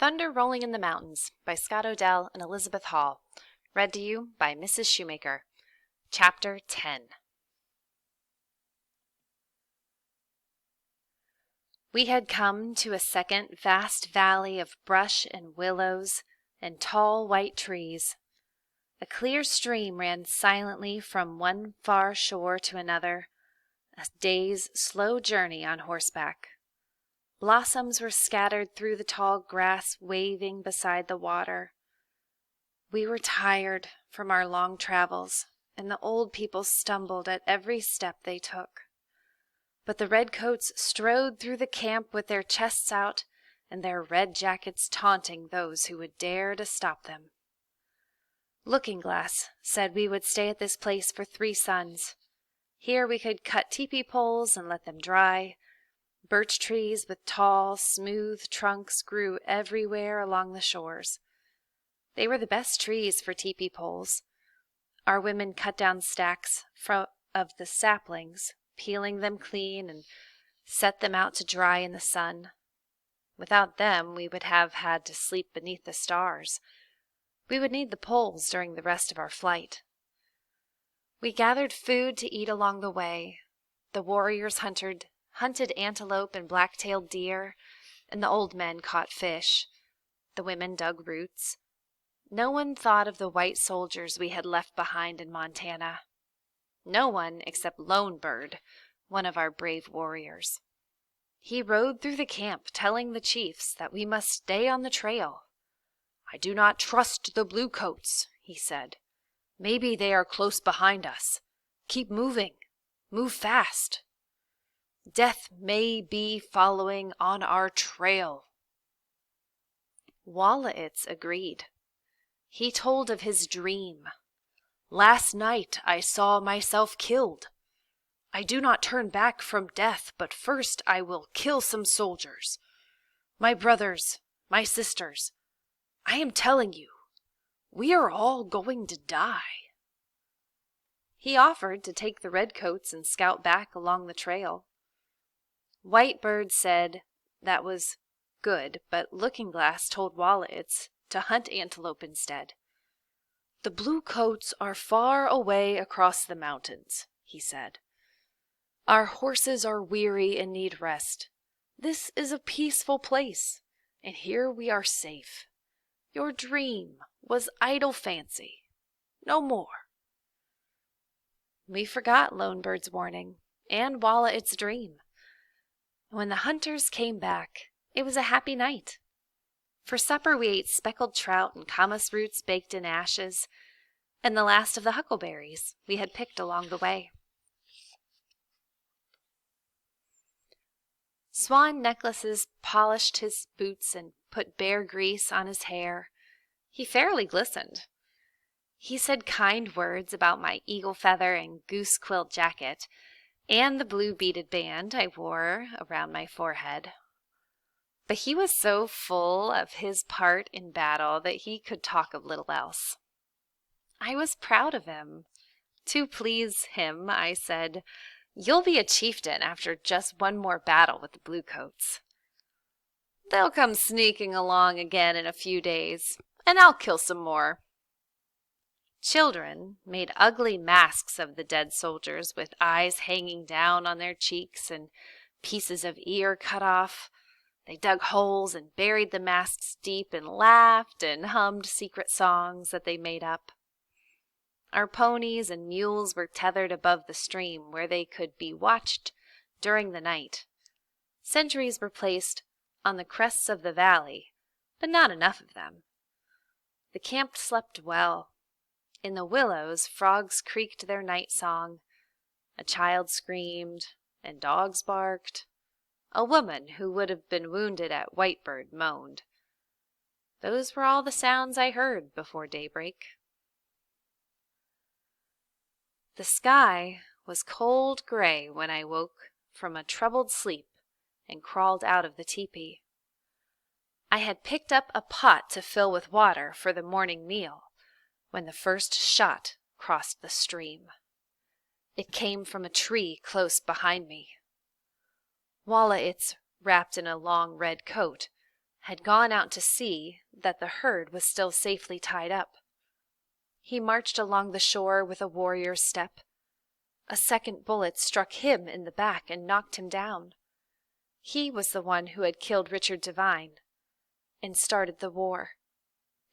Thunder Rolling in the Mountains by Scott Odell and Elizabeth Hall. Read to you by Mrs. Shoemaker. Chapter 10. We had come to a second vast valley of brush and willows and tall white trees. A clear stream ran silently from one far shore to another, a day's slow journey on horseback. Blossoms were scattered through the tall grass waving beside the water. We were tired from our long travels, and the old people stumbled at every step they took. But the redcoats strode through the camp with their chests out and their red jackets taunting those who would dare to stop them. Looking Glass said we would stay at this place for 3 suns. Here we could cut teepee poles and let them dry. Birch trees with tall, smooth trunks grew everywhere along the shores. They were the best trees for teepee poles. Our women cut down stacks of the saplings, peeling them clean and set them out to dry in the sun. Without them, we would have had to sleep beneath the stars. We would need the poles during the rest of our flight. We gathered food to eat along the way. The warriors hunted antelope and black-tailed deer, and the old men caught fish. The women dug roots. No one thought of the white soldiers we had left behind in Montana. No one except Lone Bird, one of our brave warriors. He rode through the camp telling the chiefs that we must stay on the trail. "I do not trust the bluecoats," he said. "Maybe they are close behind us. Keep moving. Move fast. Death may be following on our trail." Wallitz agreed. He told of his dream. "Last night I saw myself killed. I do not turn back from death, but first I will kill some soldiers. My brothers, my sisters, I am telling you, we are all going to die." He offered to take the redcoats and scout back along the trail. Whitebird said that was good, but Looking Glass told Wallitz to hunt antelope instead. "The bluecoats are far away across the mountains," he said. "Our horses are weary and need rest. This is a peaceful place, and here we are safe. Your dream was idle fancy. No more." We forgot Lone Bird's warning and Wallitz's dream. When the hunters came back, it was a happy night. For supper we ate speckled trout and camas roots baked in ashes, and the last of the huckleberries we had picked along the way. Swan Necklaces polished his boots and put bear grease on his hair. He fairly glistened. He said kind words about my eagle feather and goose quill jacket, and the blue beaded band I wore around my forehead. But he was so full of his part in battle that he could talk of little else. I was proud of him. To please him, I said, "You'll be a chieftain after just one more battle with the bluecoats. They'll come sneaking along again in a few days, and I'll kill some more." Children made ugly masks of the dead soldiers with eyes hanging down on their cheeks and pieces of ear cut off. They dug holes and buried the masks deep and laughed and hummed secret songs that they made up. Our ponies and mules were tethered above the stream where they could be watched during the night. Sentries were placed on the crests of the valley, but not enough of them. The camp slept well. In the willows, frogs creaked their night song. A child screamed, and dogs barked. A woman who would have been wounded at Whitebird moaned. Those were all the sounds I heard before daybreak. The sky was cold gray when I woke from a troubled sleep and crawled out of the teepee. I had picked up a pot to fill with water for the morning meal when the first shot crossed the stream. It came from a tree close behind me. Wallitz, wrapped in a long red coat, had gone out to see that the herd was still safely tied up. He marched along the shore with a warrior's step. A second bullet struck him in the back and knocked him down. He was the one who had killed Richard Devine and started the war,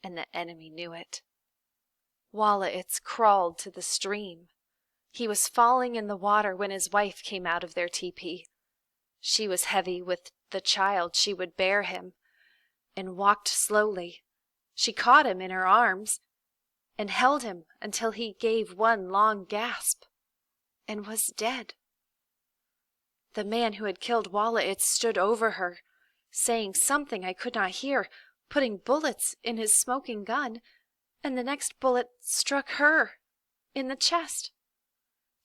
and the enemy knew it. Walla'its crawled to the stream. He was falling in the water when his wife came out of their teepee. She was heavy with the child she would bear him, and walked slowly. She caught him in her arms and held him until he gave one long gasp and was dead. The man who had killed Walla'its stood over her, saying something I could not hear, putting bullets in his smoking gun, and the next bullet struck her in the chest.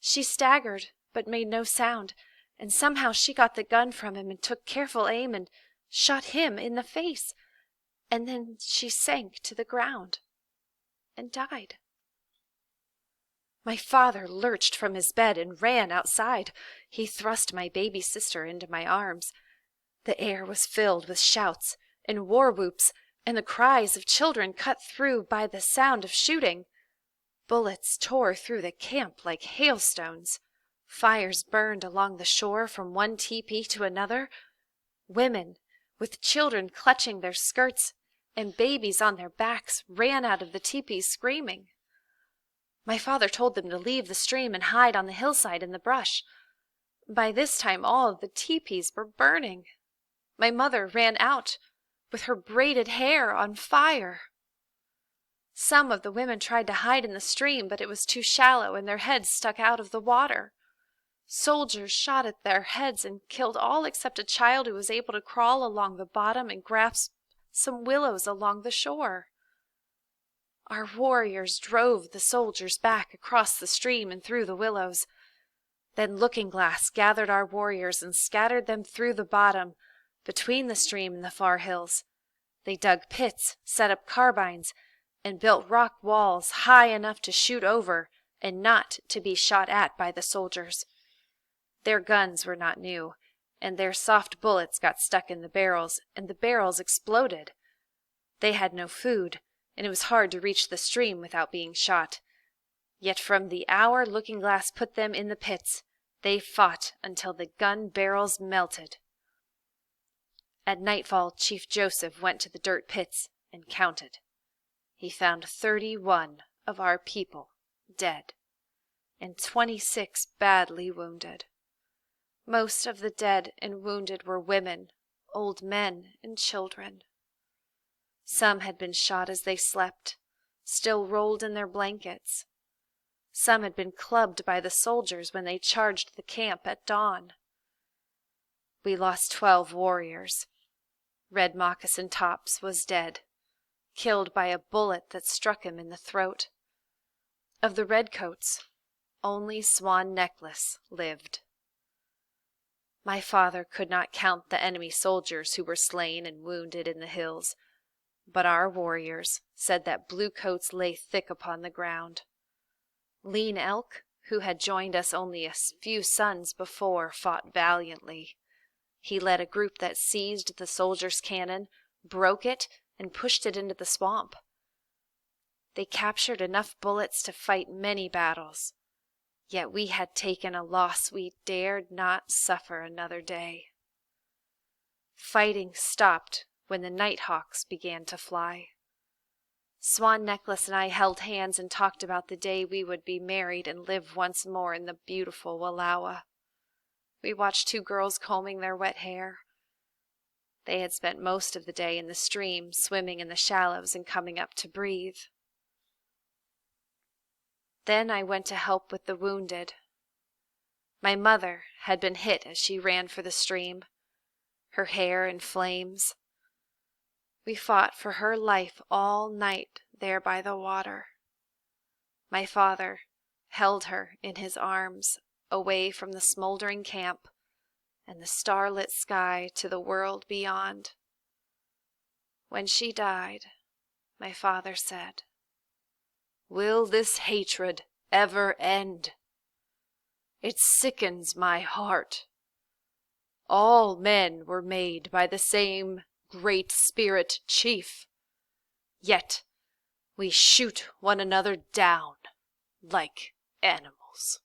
She staggered, but made no sound, and somehow she got the gun from him and took careful aim and shot him in the face, and then she sank to the ground and died. My father lurched from his bed and ran outside. He thrust my baby sister into my arms. The air was filled with shouts and war whoops and the cries of children cut through by the sound of shooting. Bullets tore through the camp like hailstones. Fires burned along the shore from one teepee to another. Women, with children clutching their skirts and babies on their backs, ran out of the teepees screaming. My father told them to leave the stream and hide on the hillside in the brush. By this time all of the teepees were burning. My mother ran out with her braided hair on fire. Some of the women tried to hide in the stream, but it was too shallow and their heads stuck out of the water. Soldiers shot at their heads and killed all except a child who was able to crawl along the bottom and grasp some willows along the shore. Our warriors drove the soldiers back across the stream and through the willows. Then Looking Glass gathered our warriors and scattered them through the bottom, between the stream and the far hills. They dug pits, set up carbines, and built rock walls high enough to shoot over and not to be shot at by the soldiers. Their guns were not new, and their soft bullets got stuck in the barrels, and the barrels exploded. They had no food, and it was hard to reach the stream without being shot. Yet from the hour Looking Glass put them in the pits, they fought until the gun barrels melted. At nightfall, Chief Joseph went to the dirt pits and counted. He found 31 of our people dead, and 26 badly wounded. Most of the dead and wounded were women, old men, and children. Some had been shot as they slept, still rolled in their blankets. Some had been clubbed by the soldiers when they charged the camp at dawn. We lost 12 warriors. Red Moccasin Tops was dead, killed by a bullet that struck him in the throat. Of the redcoats, only Swan Necklace lived. My father could not count the enemy soldiers who were slain and wounded in the hills, but our warriors said that bluecoats lay thick upon the ground. Lean Elk, who had joined us only a few suns before, fought valiantly. He led a group that seized the soldiers' cannon, broke it, and pushed it into the swamp. They captured enough bullets to fight many battles, yet we had taken a loss we dared not suffer another day. Fighting stopped when the nighthawks began to fly. Swan Necklace and I held hands and talked about the day we would be married and live once more in the beautiful Wallowa. We watched 2 girls combing their wet hair. They had spent most of the day in the stream, swimming in the shallows and coming up to breathe. Then I went to help with the wounded. My mother had been hit as she ran for the stream, her hair in flames. We fought for her life all night there by the water. My father held her in his arms, away from the smoldering camp and the starlit sky to the world beyond. When she died, my father said, "Will this hatred ever end? It sickens my heart. All men were made by the same great spirit chief. Yet we shoot one another down like animals.